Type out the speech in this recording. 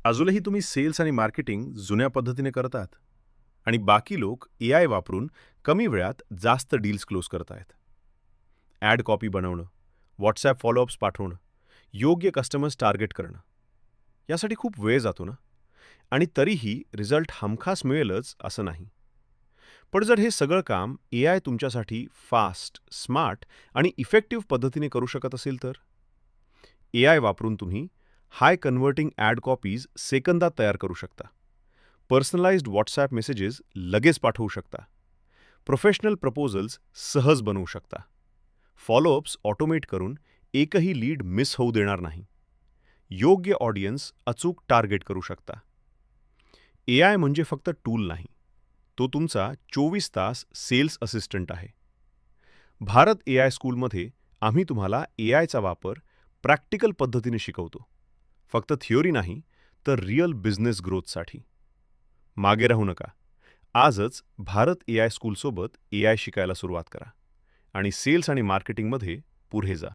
अजूनही तुम्ही सेल्स आणि मार्केटिंग जुन्या पद्धतीने करतात आणि बाकी लोक एआय वापरून कमी वेळात जास्त डील्स क्लोज करतायत. ॲड कॉपी बनवणं, व्हॉट्सॲप फॉलोअप्स पाठवणं, योग्य कस्टमर्स टार्गेट करणं, यासाठी खूप वेळ जातो ना. आणि तरीही रिझल्ट हमखास मिळेलच असं नाही. पण जर हे सगळं काम एआय तुमच्यासाठी फास्ट, स्मार्ट आणि इफेक्टिव्ह पद्धतीने करू शकत असेल तर? एआय वापरून तुम्ही हाय कन्व्हर्टिंग ॲड कॉपीज सेकंदात तयार करू शकता. पर्सनलाइज्ड व्हॉट्सॲप मेसेजेस लगेच पाठवू शकता. प्रोफेशनल प्रपोजल्स सहज बनवू शकता. फॉलोअप्स ऑटोमेट करून एकही लीड मिस होऊ देणार नाही. योग्य ऑडियन्स अचूक टार्गेट करू शकता. एआय म्हणजे फक्त टूल नाही. तो तुमचा 24 तास सेल्स असिस्टंट आहे. भारत एआय स्कूलमध्ये आम्ही तुम्हाला एआयचा वापर प्रॅक्टिकल पद्धतीने शिकवतो. फक्त थिअरी नाही, तर रिअल बिझनेस ग्रोथसाठी. मागे राहू नका. आजच भारत एआय स्कूलसोबत एआय शिकायला सुरुवात करा आणि सेल्स आणि मार्केटिंगमध्ये पुढे जा.